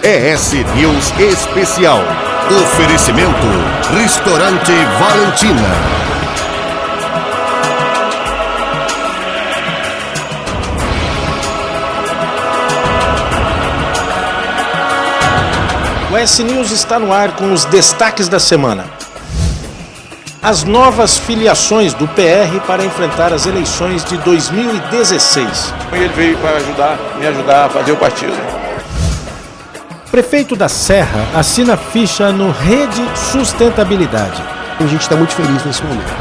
ES News Especial. Oferecimento Restaurante Valentina. O ES News está no ar com os destaques da semana. As novas filiações do PR para enfrentar as eleições de 2016. Ele veio para me ajudar a fazer o partido. Prefeito da Serra assina ficha no Rede Sustentabilidade. A gente está muito feliz nesse momento.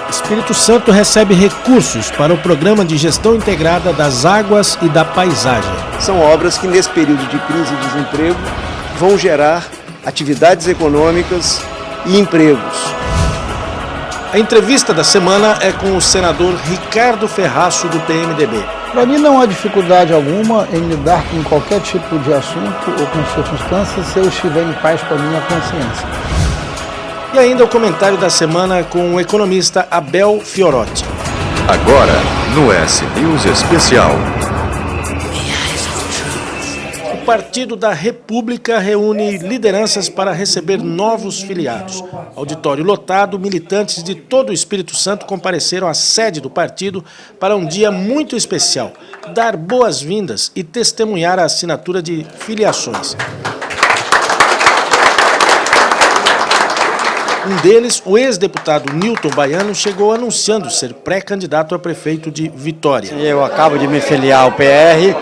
Espírito Santo recebe recursos para o Programa de Gestão Integrada das Águas e da Paisagem. São obras que nesse período de crise e desemprego vão gerar atividades econômicas e empregos. A entrevista da semana é com o senador Ricardo Ferraço, do PMDB. Para mim não há dificuldade alguma em lidar com qualquer tipo de assunto ou com circunstâncias se eu estiver em paz com a minha consciência. E ainda o comentário da semana com o economista Abel Fiorotti. Agora, no ES News Especial. O Partido da República reúne lideranças para receber novos filiados. Auditório lotado, militantes de todo o Espírito Santo compareceram à sede do partido para um dia muito especial, dar boas-vindas e testemunhar a assinatura de filiações. Um deles, o ex-deputado Nilton Baiano, chegou anunciando ser pré-candidato a prefeito de Vitória. Eu acabo de me filiar ao PR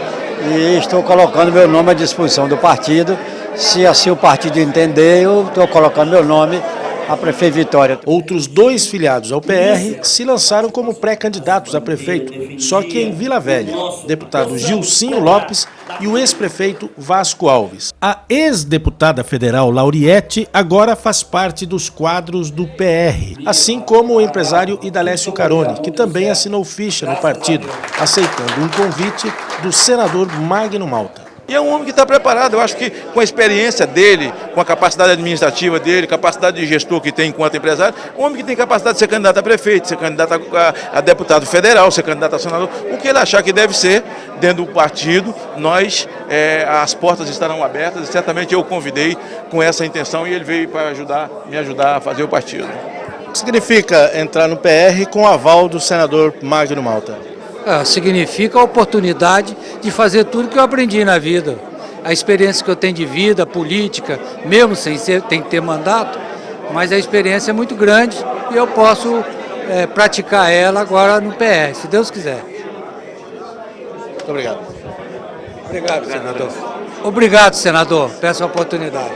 e estou colocando meu nome à disposição do partido. Se assim o partido entender, eu estou colocando meu nome a prefeito Vitória. Outros dois filiados ao PR se lançaram como pré-candidatos a prefeito, só que em Vila Velha, deputado Gilcinho Lopes e o ex-prefeito Vasco Alves. A ex-deputada federal Lauriette agora faz parte dos quadros do PR, assim como o empresário Idalécio Caroni, que também assinou ficha no partido, aceitando um convite do senador Magno Malta. E é um homem que está preparado, eu acho que com a experiência dele, com a capacidade administrativa dele, capacidade de gestor que tem enquanto empresário, um homem que tem capacidade de ser candidato a prefeito, ser candidato a deputado federal, ser candidato a senador, o que ele achar que deve ser dentro do partido, as portas estarão abertas e certamente eu o convidei com essa intenção e ele veio para me ajudar a fazer o partido. O que significa entrar no PR com o aval do senador Magno Malta? Significa a oportunidade de fazer tudo que eu aprendi na vida. A experiência que eu tenho de vida, política, mesmo sem tem que ter mandato, mas a experiência é muito grande e eu posso praticar ela agora no PR, se Deus quiser. Muito obrigado. Obrigado, senador. Obrigado, senador, peço a oportunidade.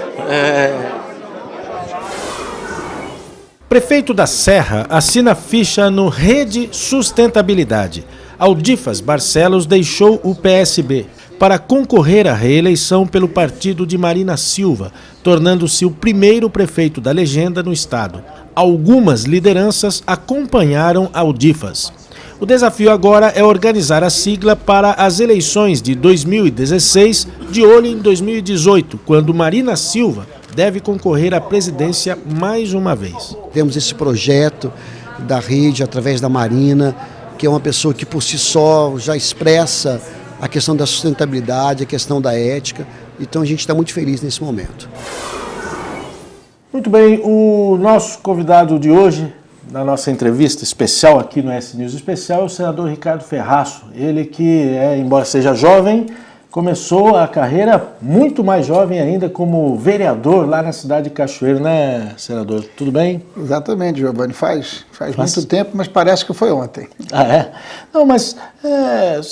Prefeito da Serra assina ficha no Rede Sustentabilidade. Aldifas Barcelos deixou o PSB para concorrer à reeleição pelo partido de Marina Silva, tornando-se o primeiro prefeito da legenda no estado. Algumas lideranças acompanharam Aldifas. O desafio agora é organizar a sigla para as eleições de 2016, de olho em 2018, quando Marina Silva deve concorrer à presidência mais uma vez. Temos esse projeto da rede através da Marina, que é uma pessoa que por si só já expressa a questão da sustentabilidade, a questão da ética. Então a gente está muito feliz nesse momento. Muito bem, o nosso convidado de hoje, na nossa entrevista especial aqui no ES News Especial, é o senador Ricardo Ferraço. Ele que, embora seja jovem, começou a carreira muito mais jovem ainda como vereador lá na cidade de Cachoeiro, né, senador? Tudo bem? Exatamente, Giovanni. Faz muito tempo, mas parece que foi ontem. Ah, é? Não, mas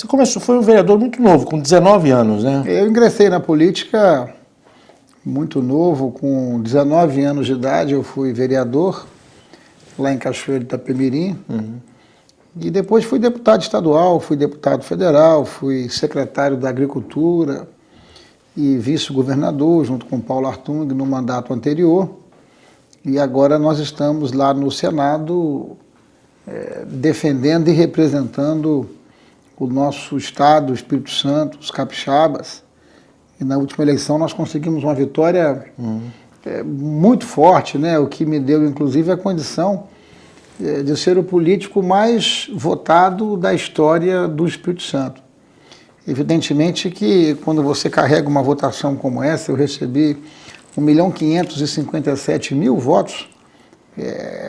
você foi um vereador muito novo, com 19 anos, né? Eu ingressei na política muito novo, com 19 anos de idade, eu fui vereador lá em Cachoeiro de Itapemirim. E depois fui deputado estadual, fui deputado federal, fui secretário da Agricultura e vice-governador, junto com Paulo Artung, no mandato anterior. E agora nós estamos lá no Senado defendendo e representando o nosso estado, o Espírito Santo, os capixabas. E na última eleição nós conseguimos uma vitória muito forte, né? O que me deu, inclusive, a condição de ser o político mais votado da história do Espírito Santo. Evidentemente que quando você carrega uma votação como essa, eu recebi 1.557.000 votos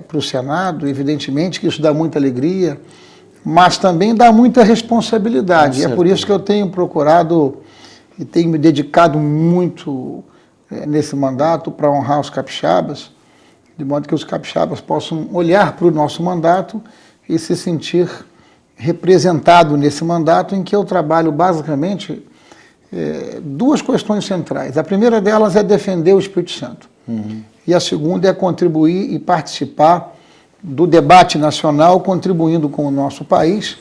para o Senado, evidentemente que isso dá muita alegria, mas também dá muita responsabilidade. É por isso que eu tenho procurado e tenho me dedicado muito nesse mandato para honrar os capixabas, de modo que os capixabas possam olhar para o nosso mandato e se sentir representado nesse mandato, em que eu trabalho basicamente duas questões centrais. A primeira delas é defender o Espírito Santo. E a segunda é contribuir e participar do debate nacional, contribuindo com o nosso país,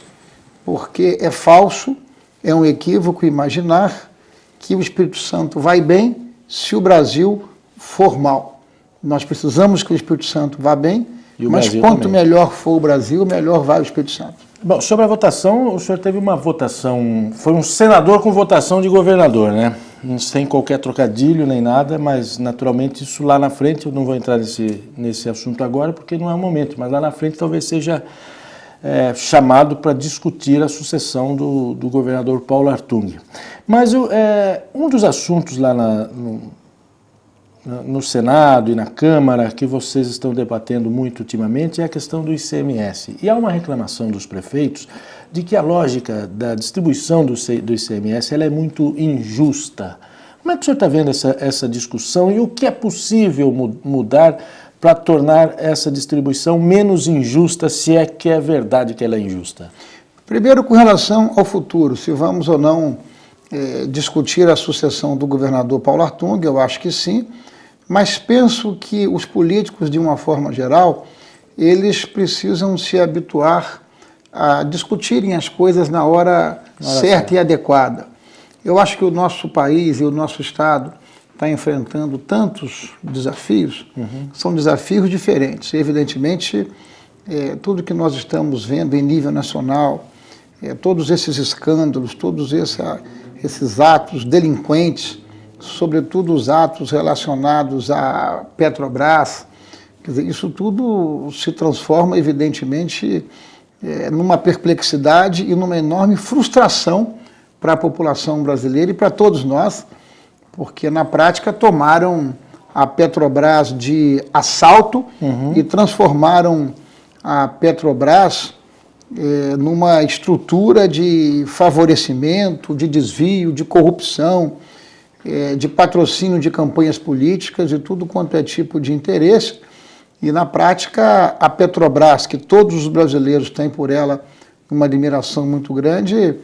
porque é falso, é um equívoco imaginar que o Espírito Santo vai bem se o Brasil for mal. Nós precisamos que o Espírito Santo vá bem, mas quanto melhor for o Brasil, melhor vai o Espírito Santo. Bom, sobre a votação, o senhor teve uma votação, foi um senador com votação de governador, né? Sem qualquer trocadilho nem nada, mas naturalmente isso lá na frente, eu não vou entrar nesse assunto agora porque não é o momento, mas lá na frente talvez seja chamado para discutir a sucessão do governador Paulo Artung. Mas um dos assuntos lá no Senado e na Câmara que vocês estão debatendo muito ultimamente é a questão do ICMS. E há uma reclamação dos prefeitos de que a lógica da distribuição do ICMS ela é muito injusta. Como é que o senhor está vendo essa discussão e o que é possível mudar para tornar essa distribuição menos injusta, se é que é verdade que ela é injusta? Primeiro, com relação ao futuro, se vamos ou não discutir a sucessão do governador Paulo Artung, eu acho que sim, mas penso que os políticos, de uma forma geral, eles precisam se habituar a discutirem as coisas na hora certa e adequada. Eu acho que o nosso país e o nosso Estado está enfrentando tantos desafios, são desafios diferentes. Evidentemente, tudo que nós estamos vendo em nível nacional, todos esses escândalos, todos esses atos delinquentes, sobretudo os atos relacionados à Petrobras, quer dizer, isso tudo se transforma, evidentemente, numa perplexidade e numa enorme frustração para a população brasileira e para todos nós, porque na prática tomaram a Petrobras de assalto e transformaram a Petrobras numa estrutura de favorecimento, de desvio, de corrupção, de patrocínio de campanhas políticas e tudo quanto é tipo de interesse. E na prática a Petrobras, que todos os brasileiros têm por ela uma admiração muito grande,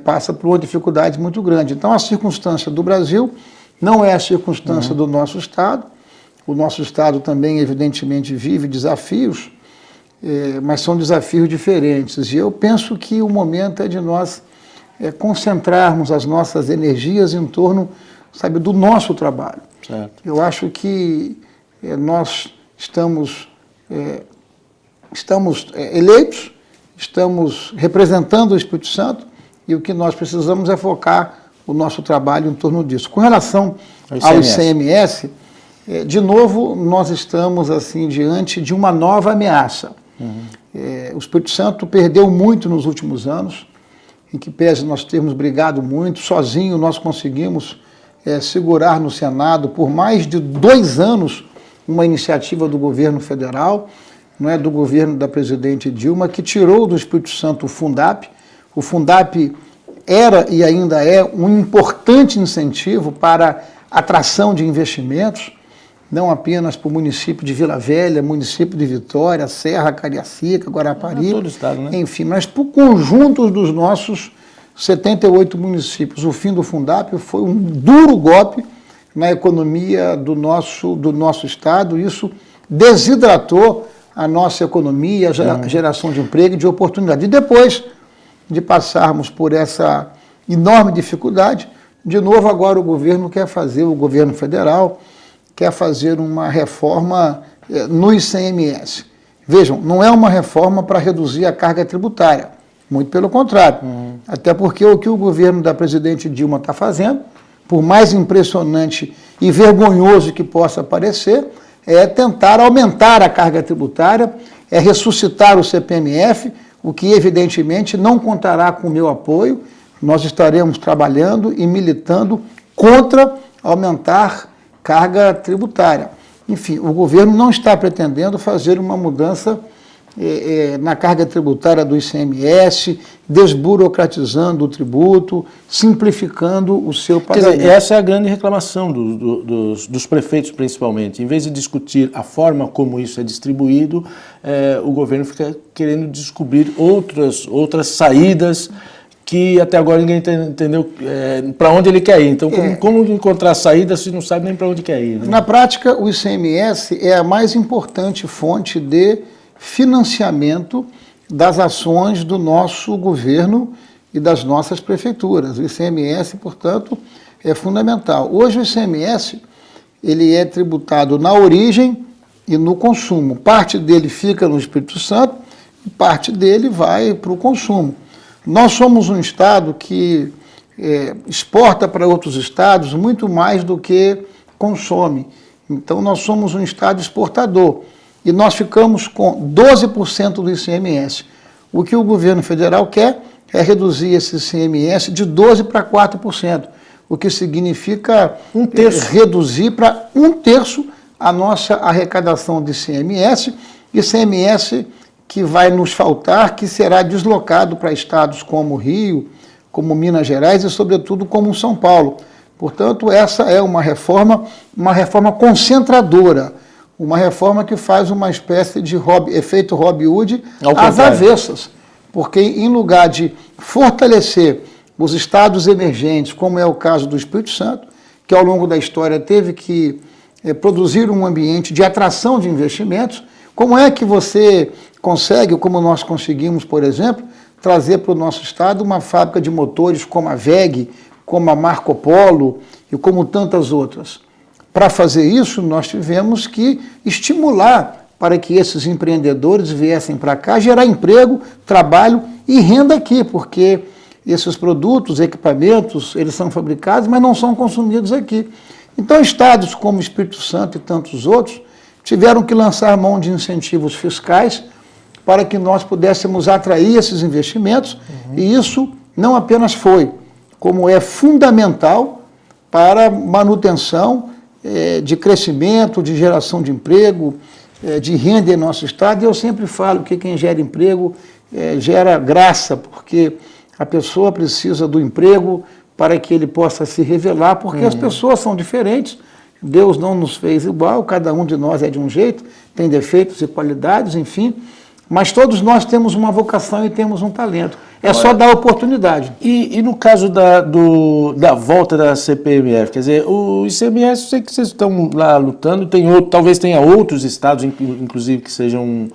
passa por uma dificuldade muito grande. Então a circunstância do Brasil não é a circunstância do nosso Estado. O nosso Estado também, evidentemente, vive desafios, mas são desafios diferentes. E eu penso que o momento é de nós concentrarmos as nossas energias em torno, sabe, do nosso trabalho. Certo. Eu acho que nós estamos eleitos, estamos representando o Espírito Santo e o que nós precisamos é focar o nosso trabalho em torno disso. Com relação ao ICMS, de novo, nós estamos assim diante de uma nova ameaça. O Espírito Santo perdeu muito nos últimos anos, em que pese nós termos brigado muito, sozinho nós conseguimos segurar no Senado por mais de 2 anos uma iniciativa do governo federal, não é, do governo da presidente Dilma, que tirou do Espírito Santo o Fundap. O Fundap era e ainda é um importante incentivo para atração de investimentos, não apenas para o município de Vila Velha, município de Vitória, Serra, Cariacica, Guarapari, todo o estado, né? Enfim, mas para o conjunto dos nossos 78 municípios. O fim do Fundap foi um duro golpe na economia do nosso estado. Isso desidratou a nossa economia, a geração de emprego e de oportunidade. E depois de passarmos por essa enorme dificuldade, de novo agora o governo federal quer fazer uma reforma no ICMS. Vejam, não é uma reforma para reduzir a carga tributária, muito pelo contrário. Até porque o que o governo da presidente Dilma está fazendo, por mais impressionante e vergonhoso que possa parecer, é tentar aumentar a carga tributária, é ressuscitar o CPMF, o que evidentemente não contará com o meu apoio, nós estaremos trabalhando e militando contra aumentar carga tributária. Enfim, o governo não está pretendendo fazer uma mudança na carga tributária do ICMS, desburocratizando o tributo, simplificando o seu pagamento. Quer dizer, essa é a grande reclamação dos prefeitos, principalmente. Em vez de discutir a forma como isso é distribuído, o governo fica querendo descobrir outras saídas que até agora ninguém entendeu para onde ele quer ir. Então, como encontrar saída se não sabe nem para onde quer ir? Né? Na prática, o ICMS é a mais importante fonte de financiamento das ações do nosso governo e das nossas prefeituras. O ICMS, portanto, é fundamental. Hoje o ICMS ele é tributado na origem e no consumo. Parte dele fica no Espírito Santo e parte dele vai para o consumo. Nós somos um estado que exporta para outros estados muito mais do que consome. Então, nós somos um estado exportador. E nós ficamos com 12% do ICMS. O que o governo federal quer é reduzir esse ICMS de 12% para 4%, o que significa reduzir para 1/3 a nossa arrecadação de ICMS, ICMS que vai nos faltar, que será deslocado para estados como Rio, como Minas Gerais e, sobretudo, como São Paulo. Portanto, essa é uma reforma concentradora, uma reforma que faz uma espécie de efeito Robin Hood às avessas, porque em lugar de fortalecer os estados emergentes, como é o caso do Espírito Santo, que ao longo da história teve que produzir um ambiente de atração de investimentos, como é que você consegue, como nós conseguimos, por exemplo, trazer para o nosso estado uma fábrica de motores como a WEG, como a Marco Polo e como tantas outras? Para fazer isso, nós tivemos que estimular para que esses empreendedores viessem para cá, gerar emprego, trabalho e renda aqui, porque esses produtos, equipamentos, eles são fabricados, mas não são consumidos aqui. Então, estados como Espírito Santo e tantos outros tiveram que lançar mão de incentivos fiscais para que nós pudéssemos atrair esses investimentos, e isso não apenas foi, como é fundamental para manutenção de crescimento, de geração de emprego, de renda em nosso estado. E eu sempre falo que quem gera emprego gera graça, porque a pessoa precisa do emprego para que ele possa se revelar, porque as pessoas são diferentes, Deus não nos fez igual, cada um de nós é de um jeito, tem defeitos e qualidades, enfim, mas todos nós temos uma vocação e temos um talento. É só dar oportunidade. E no caso da volta da CPMF, quer dizer, o ICMS, eu sei que vocês estão lá lutando, talvez tenha outros estados, inclusive, que sejam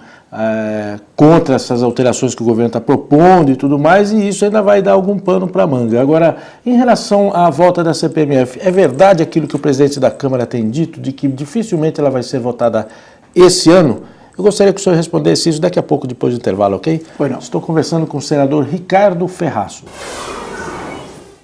contra essas alterações que o governo está propondo e tudo mais, e isso ainda vai dar algum pano para a manga. Agora, em relação à volta da CPMF, é verdade aquilo que o presidente da Câmara tem dito, de que dificilmente ela vai ser votada esse ano? Eu gostaria que o senhor respondesse isso daqui a pouco, depois do intervalo, ok? Pois não. Estou conversando com o senador Ricardo Ferraço.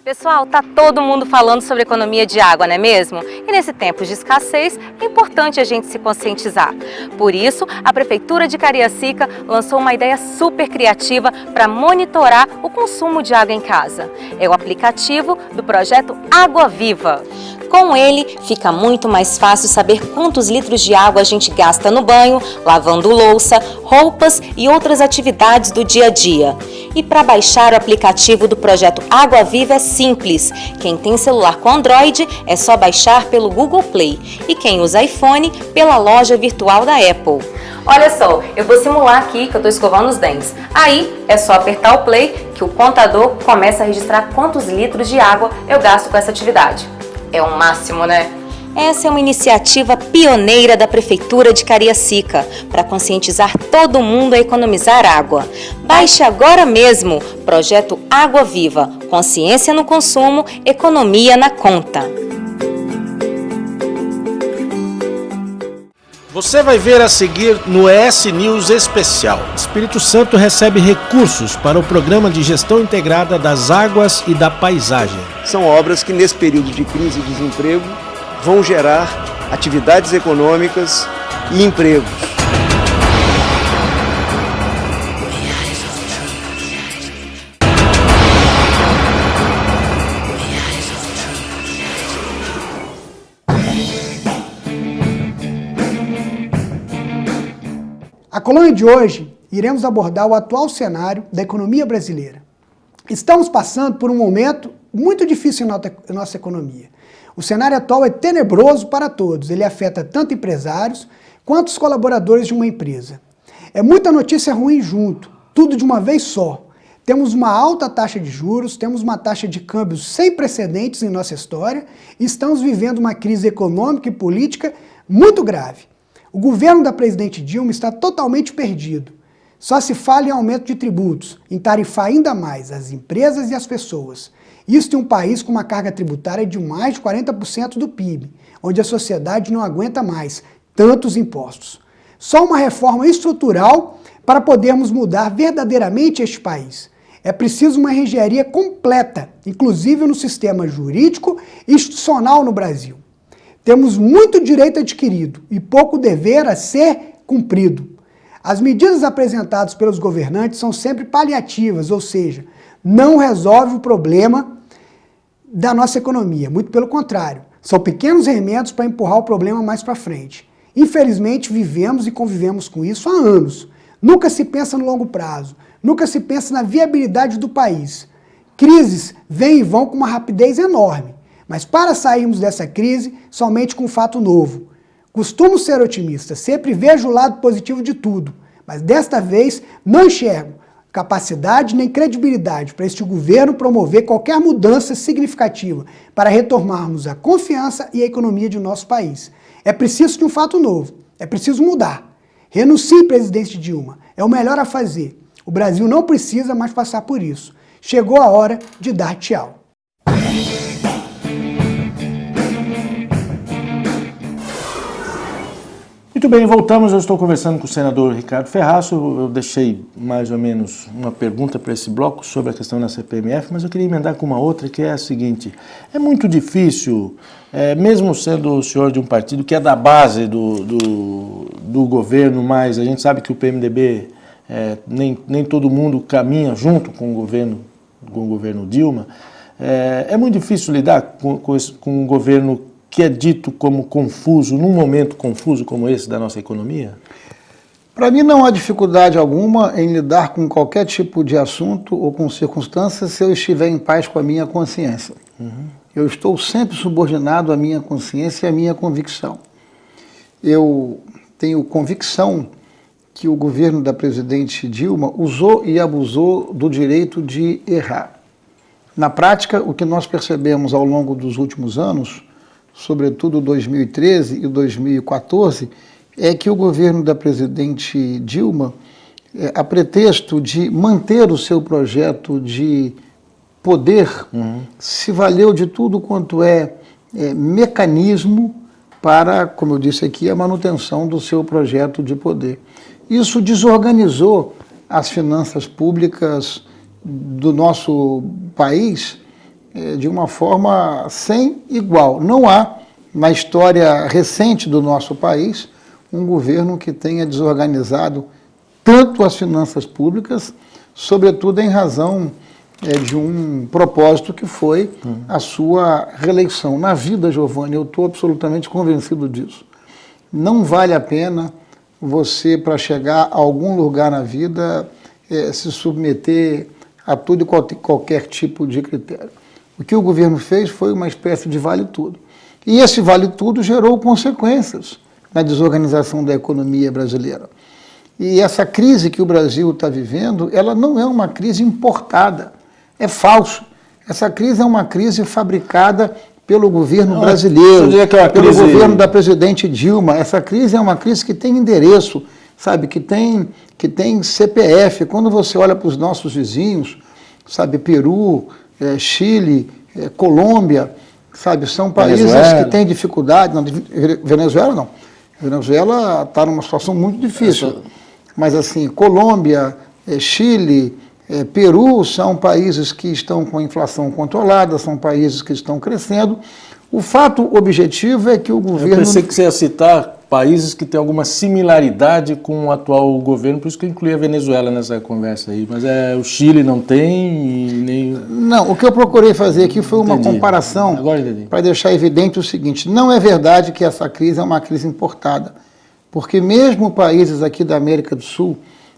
Pessoal, tá todo mundo falando sobre economia de água, não é mesmo? E nesse tempo de escassez, é importante a gente se conscientizar. Por isso, a Prefeitura de Cariacica lançou uma ideia super criativa para monitorar o consumo de água em casa. É o aplicativo do projeto Água Viva. Com ele, fica muito mais fácil saber quantos litros de água a gente gasta no banho, lavando louça, roupas e outras atividades do dia a dia. E para baixar o aplicativo do projeto Água Viva é simples. Quem tem celular com Android é só baixar pelo Google Play e quem usa iPhone pela loja virtual da Apple. Olha só, eu vou simular aqui que eu estou escovando os dentes. Aí é só apertar o play que o contador começa a registrar quantos litros de água eu gasto com essa atividade. É o máximo, né? Essa é uma iniciativa pioneira da Prefeitura de Cariacica para conscientizar todo mundo a economizar água. Baixe agora mesmo Projeto Água Viva. Consciência no consumo, economia na conta. Você vai ver a seguir no ES News Especial. Espírito Santo recebe recursos para o Programa de Gestão Integrada das Águas e da Paisagem. São obras que, nesse período de crise e desemprego, vão gerar atividades econômicas e empregos. A coluna de hoje iremos abordar o atual cenário da economia brasileira. Estamos passando por um momento muito difícil em nossa economia. O cenário atual é tenebroso para todos, ele afeta tanto empresários quanto os colaboradores de uma empresa. É muita notícia ruim junto, tudo de uma vez só. Temos uma alta taxa de juros, temos uma taxa de câmbio sem precedentes em nossa história e estamos vivendo uma crise econômica e política muito grave. O governo da presidente Dilma está totalmente perdido. Só se fala em aumento de tributos, em tarifar ainda mais as empresas e as pessoas. Isso em um país com uma carga tributária de mais de 40% do PIB, onde a sociedade não aguenta mais tantos impostos. Só uma reforma estrutural para podermos mudar verdadeiramente este país. É preciso uma engenharia completa, inclusive no sistema jurídico e institucional no Brasil. Temos muito direito adquirido e pouco dever a ser cumprido. As medidas apresentadas pelos governantes são sempre paliativas, ou seja, não resolve o problema da nossa economia, muito pelo contrário. São pequenos remédios para empurrar o problema mais para frente. Infelizmente, vivemos e convivemos com isso há anos. Nunca se pensa no longo prazo, nunca se pensa na viabilidade do país. Crises vêm e vão com uma rapidez enorme, mas para sairmos dessa crise, somente com um fato novo. Costumo ser otimista, sempre vejo o lado positivo de tudo, mas desta vez não enxergo capacidade nem credibilidade para este governo promover qualquer mudança significativa para retomarmos a confiança e a economia de nosso país. É preciso de um fato novo, é preciso mudar. Renuncie, presidente Dilma, é o melhor a fazer. O Brasil não precisa mais passar por isso. Chegou a hora de dar tchau. Muito bem, voltamos. Eu estou conversando com o senador Ricardo Ferraço. Eu deixei mais ou menos uma pergunta para esse bloco sobre a questão da CPMF, mas eu queria emendar com uma outra, que é a seguinte. É muito difícil, mesmo sendo o senhor de um partido que é da base do governo, mas a gente sabe que o PMDB, nem todo mundo caminha junto com o governo Dilma. É muito difícil lidar com um governo que é dito como confuso, num momento confuso como esse da nossa economia? Para mim não há dificuldade alguma em lidar com qualquer tipo de assunto ou com circunstâncias se eu estiver em paz com a minha consciência. Eu estou sempre subordinado à minha consciência e à minha convicção. Eu tenho convicção que o governo da presidente Dilma usou e abusou do direito de errar. Na prática, o que nós percebemos ao longo dos últimos anos, sobretudo 2013 e 2014, é que o governo da presidente Dilma, a pretexto de manter o seu projeto de poder, se valeu de tudo quanto é mecanismo para, como eu disse aqui, a manutenção do seu projeto de poder. Isso desorganizou as finanças públicas do nosso país de uma forma sem igual. Não há, na história recente do nosso país, um governo que tenha desorganizado tanto as finanças públicas, sobretudo em razão de um propósito que foi a sua reeleição. Na vida, Giovanni, eu estou absolutamente convencido disso. Não vale a pena você, para chegar a algum lugar na vida, se submeter a todo e qualquer tipo de critério. O que o governo fez foi uma espécie de vale-tudo. E esse vale-tudo gerou consequências na desorganização da economia brasileira. E essa crise que o Brasil está vivendo, ela não é uma crise importada, é falso. Essa crise é uma crise fabricada pelo governo brasileiro, pelo governo da presidente Dilma. Essa crise é uma crise que tem endereço, sabe, que tem CPF. Quando você olha para os nossos vizinhos, sabe, Peru, Chile, Colômbia, sabe, são países que têm dificuldade. Não, Venezuela não. Venezuela está numa situação muito difícil. Mas assim, Colômbia, Chile, Peru são países que estão com a inflação controlada, são países que estão crescendo. O fato objetivo é que o governo... Eu pensei que você ia citar países que têm alguma similaridade com o atual governo, por isso que eu incluí a Venezuela nessa conversa aí, mas o Chile não tem e nem... Não, o que eu procurei fazer aqui foi uma comparação para deixar evidente o seguinte: não é verdade que essa crise é uma crise importada. porque mesmo países aqui da América do Sul,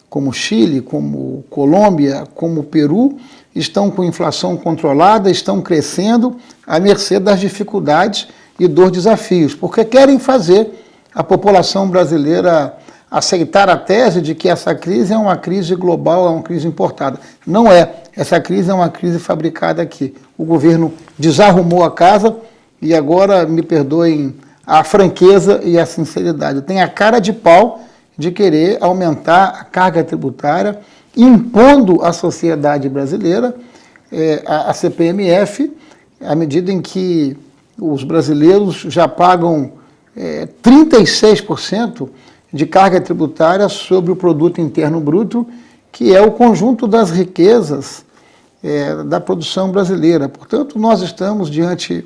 como Chile, como Colômbia, como Peru, estão com inflação controlada, estão crescendo à mercê das dificuldades e dos desafios, porque querem fazer a população brasileira aceitar a tese de que essa crise é uma crise global, é uma crise importada. Não é. Essa crise é uma crise fabricada aqui. O governo desarrumou a casa e agora, me perdoem a franqueza e a sinceridade, tem a cara de pau de querer aumentar a carga tributária, impondo à sociedade brasileira a CPMF, à medida em que os brasileiros já pagam 36% de carga tributária sobre o produto interno bruto, que é o conjunto das riquezas da produção brasileira. Portanto, nós estamos diante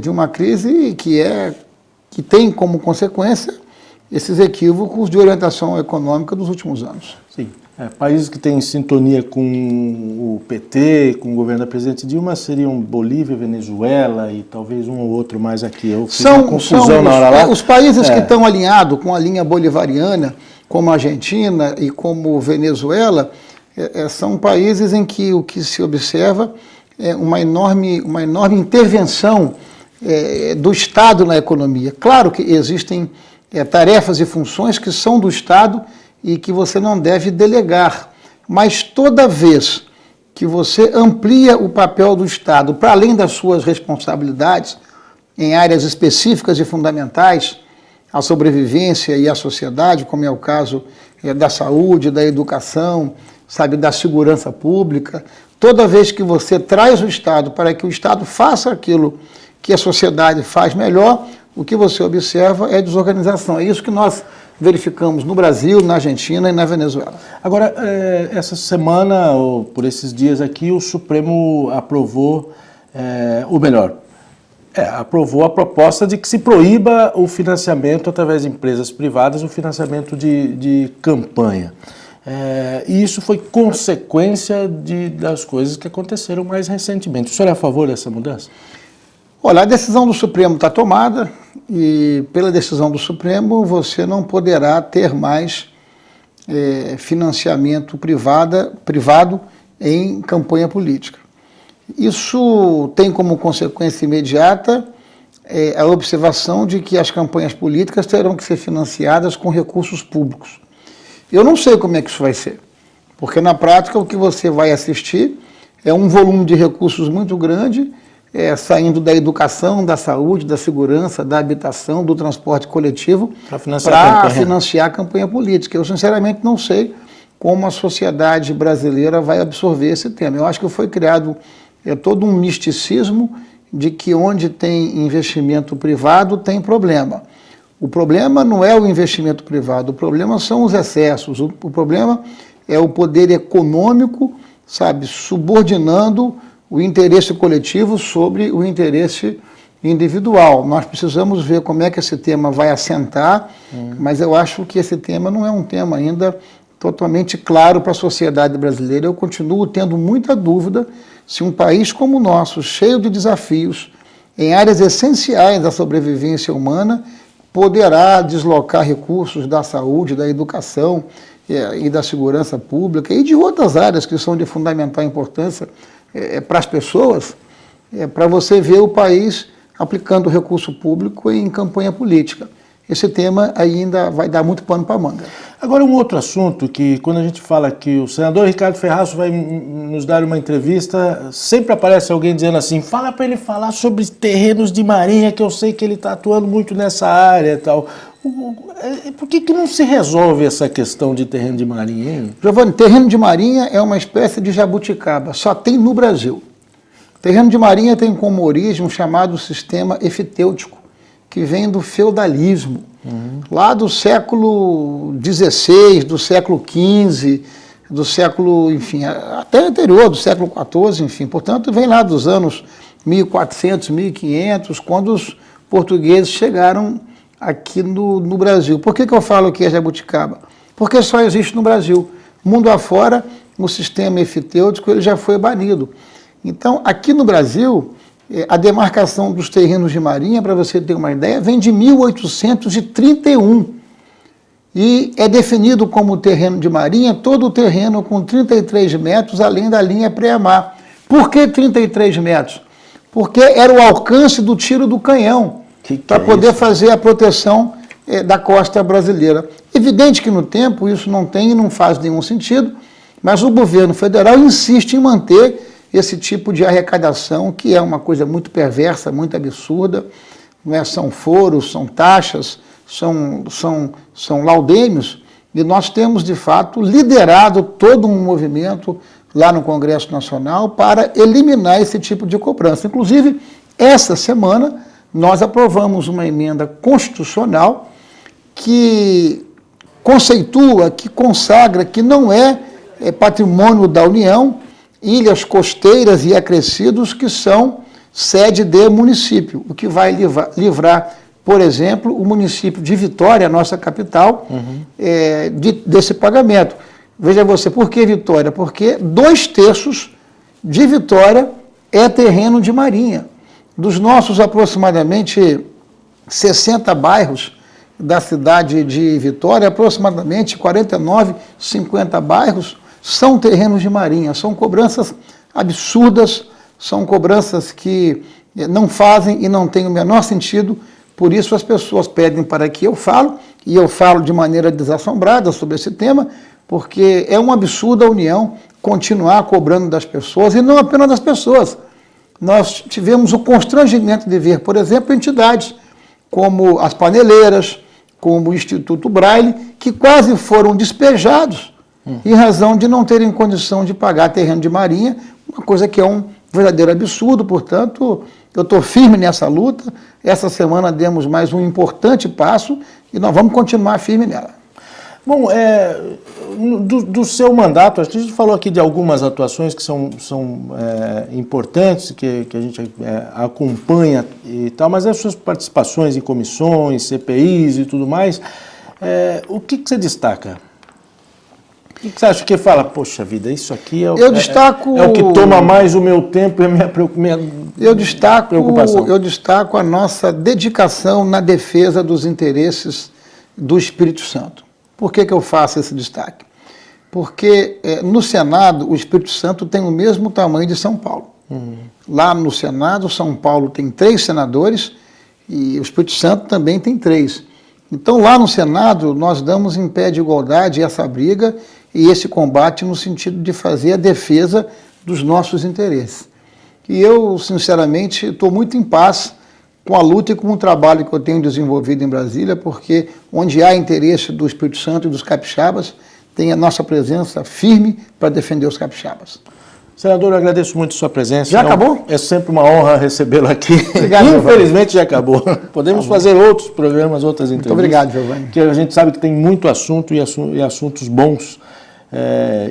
de uma crise que tem como consequência esses equívocos de orientação econômica dos últimos anos. Sim. Países que têm sintonia com o PT, com o governo da presidente Dilma, seriam Bolívia, Venezuela e talvez um ou outro mais aqui. Eu fiz uma confusão na hora lá. Os países que estão alinhados com a linha bolivariana, como a Argentina e como Venezuela, são países em que o que se observa é uma enorme intervenção do Estado na economia. Claro que existem tarefas e funções que são do Estado e que você não deve delegar, mas toda vez que você amplia o papel do Estado para além das suas responsabilidades em áreas específicas e fundamentais à sobrevivência e à sociedade, como é o caso da saúde, da educação, da segurança pública, toda vez que você traz o Estado para que o Estado faça aquilo que a sociedade faz melhor, o que você observa é desorganização. É isso que nós verificamos no Brasil, na Argentina e na Venezuela. Agora, essa semana, ou por esses dias aqui, o Supremo aprovou, aprovou a proposta de que se proíba o financiamento através de empresas privadas, o financiamento de campanha. E isso foi consequência das coisas que aconteceram mais recentemente. O senhor é a favor dessa mudança? Olha, a decisão do Supremo está tomada e pela decisão do Supremo você não poderá ter mais financiamento privado em campanha política. Isso tem como consequência imediata a observação de que as campanhas políticas terão que ser financiadas com recursos públicos. Eu não sei como é que isso vai ser, porque na prática o que você vai assistir é um volume de recursos muito grande saindo da educação, da saúde, da segurança, da habitação, do transporte coletivo para financiar a campanha política. Eu sinceramente não sei como a sociedade brasileira vai absorver esse tema. Eu acho que foi criado todo um misticismo de que onde tem investimento privado tem problema. O problema não é o investimento privado, o problema são os excessos, o problema é o poder econômico, subordinando o interesse coletivo sobre o interesse individual. Nós precisamos ver como é que esse tema vai assentar, mas eu acho que esse tema não é um tema ainda totalmente claro para a sociedade brasileira. Eu continuo tendo muita dúvida se um país como o nosso, cheio de desafios, em áreas essenciais da sobrevivência humana, poderá deslocar recursos da saúde, da educação e da segurança pública e de outras áreas que são de fundamental importância para as pessoas, para você ver o país aplicando recurso público em campanha política. Esse tema ainda vai dar muito pano para manga. Agora, um outro assunto que, quando a gente fala que o senador Ricardo Ferraço vai nos dar uma entrevista, sempre aparece alguém dizendo assim, fala para ele falar sobre terrenos de marinha, que eu sei que ele está atuando muito nessa área e tal. Por que não se resolve essa questão de terreno de marinha, hein? Giovanni, terreno de marinha é uma espécie de jabuticaba, só tem no Brasil. Terreno de marinha tem como origem um chamado sistema efitêutico, que vem do feudalismo, lá do século XVI, do século XV, do século, enfim, até anterior, do século XIV, enfim. Portanto, vem lá dos anos 1400, 1500, quando os portugueses chegaram aqui no Brasil. Por que eu falo que é jabuticaba? Porque só existe no Brasil. Mundo afora, o sistema efitêutico ele já foi banido. Então, aqui no Brasil, a demarcação dos terrenos de marinha, para você ter uma ideia, vem de 1831. e é definido como terreno de marinha todo o terreno com 33 metros além da linha pré-mar. Por que 33 metros? Porque era o alcance do tiro do canhão para poder fazer a proteção da costa brasileira. Evidente que no tempo isso não tem e não faz nenhum sentido, mas o governo federal insiste em manter esse tipo de arrecadação, que é uma coisa muito perversa, muito absurda. Não é? São foros, são taxas, são laudêmios, e nós temos, de fato, liderado todo um movimento lá no Congresso Nacional para eliminar esse tipo de cobrança. Inclusive, essa semana, nós aprovamos uma emenda constitucional que conceitua, que consagra que não é patrimônio da União ilhas costeiras e acrescidos que são sede de município, o que vai livrar, por exemplo, o município de Vitória, nossa capital, desse pagamento. Veja você, por que Vitória? Porque 2/3 de Vitória é terreno de marinha. Dos nossos aproximadamente 60 bairros da cidade de Vitória, aproximadamente 49, 50 bairros são terrenos de marinha. São cobranças absurdas, são cobranças que não fazem e não têm o menor sentido. Por isso as pessoas pedem para que eu falo, e eu falo de maneira desassombrada sobre esse tema, porque é um absurdo a União continuar cobrando das pessoas, e não apenas das pessoas. Nós tivemos o constrangimento de ver, por exemplo, entidades como as paneleiras, como o Instituto Braille, que quase foram despejados em razão de não terem condição de pagar terreno de marinha, uma coisa que é um verdadeiro absurdo. Portanto, eu estou firme nessa luta. Essa semana demos mais um importante passo e nós vamos continuar firme nela. Bom, do seu mandato, a gente falou aqui de algumas atuações que são importantes, que a gente acompanha e tal, mas as suas participações em comissões, CPIs e tudo mais, o que você destaca? O que você acha que fala, poxa vida, isso aqui é o que toma mais o meu tempo e a minha preocupação? Eu destaco a nossa dedicação na defesa dos interesses do Espírito Santo. Por que eu faço esse destaque? Porque no Senado o Espírito Santo tem o mesmo tamanho de São Paulo. Lá no Senado, São Paulo tem 3 senadores e o Espírito Santo também tem 3. Então lá no Senado nós damos em pé de igualdade essa briga e esse combate no sentido de fazer a defesa dos nossos interesses. E eu, sinceramente, estou muito em paz com a luta e com o trabalho que eu tenho desenvolvido em Brasília, porque onde há interesse do Espírito Santo e dos capixabas, tem a nossa presença firme para defender os capixabas. Senador, eu agradeço muito a sua presença. Já acabou? É sempre uma honra recebê-lo aqui. Obrigado, Infelizmente já acabou. Podemos fazer outros programas, outras entrevistas. Muito obrigado, Giovanni. Porque a gente sabe que tem muito assunto e assuntos bons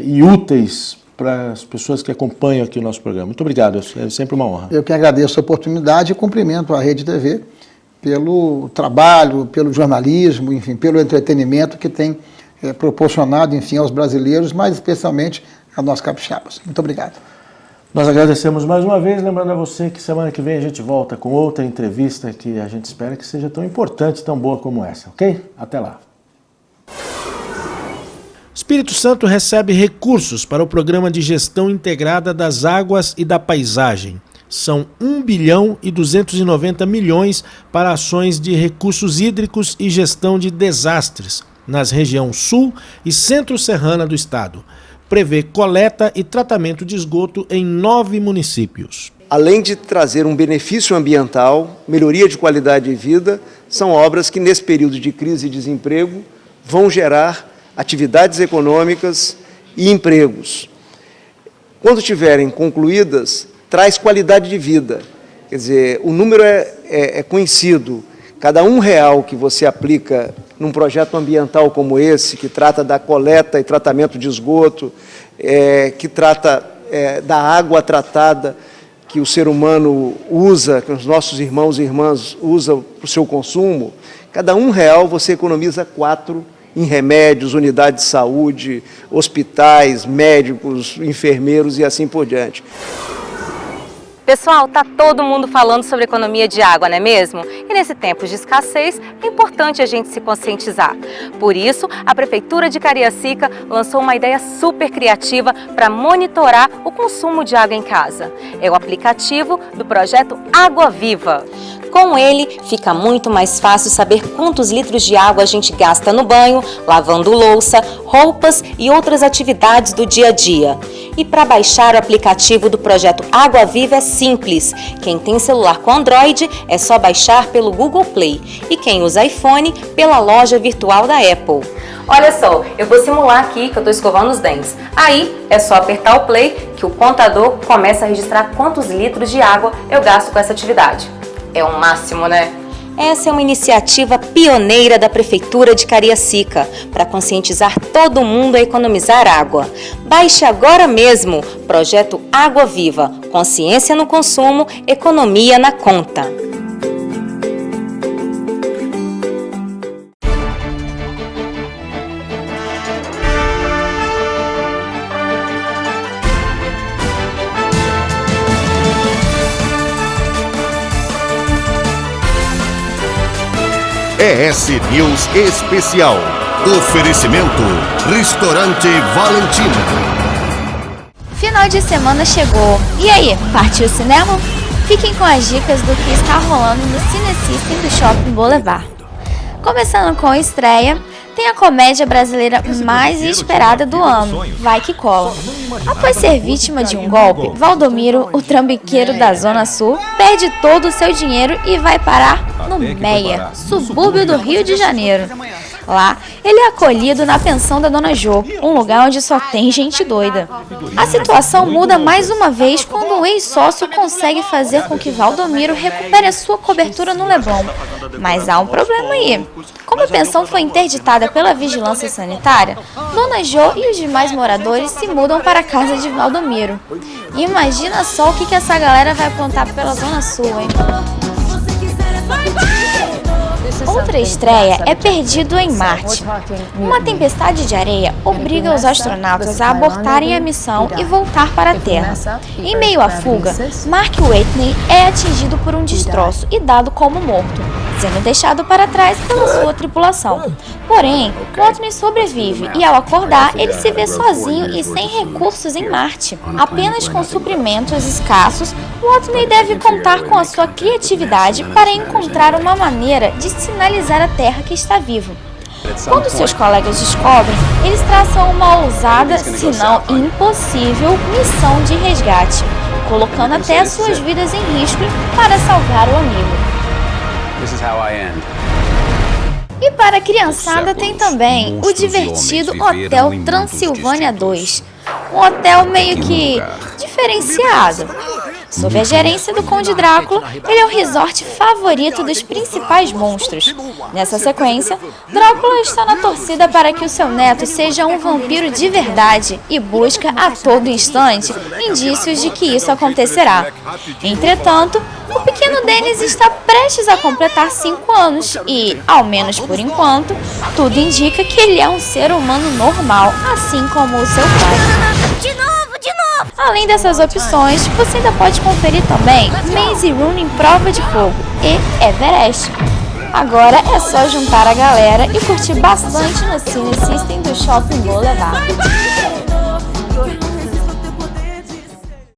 e úteis para as pessoas que acompanham aqui o nosso programa. Muito obrigado, é sempre uma honra. Eu que agradeço a oportunidade e cumprimento a Rede TV pelo trabalho, pelo jornalismo, enfim, pelo entretenimento que tem proporcionado, enfim, aos brasileiros, mas especialmente a nós capixabas. Muito obrigado. Nós agradecemos mais uma vez, lembrando a você que semana que vem a gente volta com outra entrevista que a gente espera que seja tão importante, tão boa como essa, ok? Até lá. Espírito Santo recebe recursos para o Programa de Gestão Integrada das Águas e da Paisagem. São 1 bilhão e 290 milhões para ações de recursos hídricos e gestão de desastres nas regiões sul e centro-serrana do estado. Prevê coleta e tratamento de esgoto em 9 municípios. Além de trazer um benefício ambiental, melhoria de qualidade de vida, são obras que nesse período de crise e desemprego vão gerar atividades econômicas e empregos. Quando estiverem concluídas, traz qualidade de vida. Quer dizer, o número é conhecido. Cada R$1 que você aplica num projeto ambiental como esse, que trata da coleta e tratamento de esgoto, que trata da água tratada que o ser humano usa, que os nossos irmãos e irmãs usam para o seu consumo, cada R$1 você economiza 4 em remédios, unidades de saúde, hospitais, médicos, enfermeiros e assim por diante. Pessoal, tá todo mundo falando sobre economia de água, não é mesmo? E nesse tempo de escassez, é importante a gente se conscientizar. Por isso, a Prefeitura de Cariacica lançou uma ideia super criativa para monitorar o consumo de água em casa. É o aplicativo do projeto Água Viva. Com ele, fica muito mais fácil saber quantos litros de água a gente gasta no banho, lavando louça, roupas e outras atividades do dia a dia. E para baixar o aplicativo do projeto Água Viva é simples. Quem tem celular com Android é só baixar pelo Google Play e quem usa iPhone pela loja virtual da Apple. Olha só, eu vou simular aqui que eu estou escovando os dentes. Aí é só apertar o play que o contador começa a registrar quantos litros de água eu gasto com essa atividade. É o máximo, né? Essa é uma iniciativa pioneira da Prefeitura de Cariacica para conscientizar todo mundo a economizar água. Baixe agora mesmo Projeto Água Viva. Consciência no consumo, economia na conta. ES News Especial. Oferecimento Restaurante Valentina. Final de semana chegou. E aí, partiu o cinema? Fiquem com as dicas do que está rolando no Cine System do Shopping Boulevard. Começando com a estreia, tem a comédia brasileira mais esperada do ano, Vai Que Cola. Após ser vítima de um golpe, Valdomiro, o trambiqueiro da Zona Sul, perde todo o seu dinheiro e vai parar no Meia, subúrbio do Rio de Janeiro. Lá, ele é acolhido na pensão da Dona Jo, um lugar onde só tem gente doida. A situação muda mais uma vez quando o ex-sócio consegue fazer com que Valdomiro recupere a sua cobertura no Leblon. Mas há um problema aí. Como a pensão foi interditada pela vigilância sanitária, Dona Jo e os demais moradores se mudam para a casa de Valdomiro. Imagina só o que essa galera vai aprontar pela Zona Sul, hein? Outra estreia é Perdido em Marte. Uma tempestade de areia obriga os astronautas a abortarem a missão e voltar para a Terra. Em meio à fuga, Mark Whitney é atingido por um destroço e dado como morto, sendo deixado para trás pela sua tripulação. Porém, Whitney sobrevive e, ao acordar, ele se vê sozinho e sem recursos em Marte. Apenas com suprimentos escassos, Whitney deve contar com a sua criatividade para encontrar uma maneira de sinalizar à Terra que está vivo. Quando seus colegas descobrem, eles traçam uma ousada, se não impossível, missão de resgate, colocando até suas vidas em risco para salvar o amigo. E para a criançada tem também o divertido Hotel Transilvânia 2, um hotel meio que diferenciado. Sob a gerência do Conde Drácula, ele é o resort favorito dos principais monstros. Nessa sequência, Drácula está na torcida para que o seu neto seja um vampiro de verdade e busca a todo instante indícios de que isso acontecerá. Entretanto, o pequeno Dennis está prestes a completar 5 anos e, ao menos por enquanto, tudo indica que ele é um ser humano normal, assim como o seu pai. Além dessas opções, você ainda pode conferir também Maze Running Prova de Fogo e Everest. Agora é só juntar a galera e curtir bastante no Cine System do Shopping Boulevard.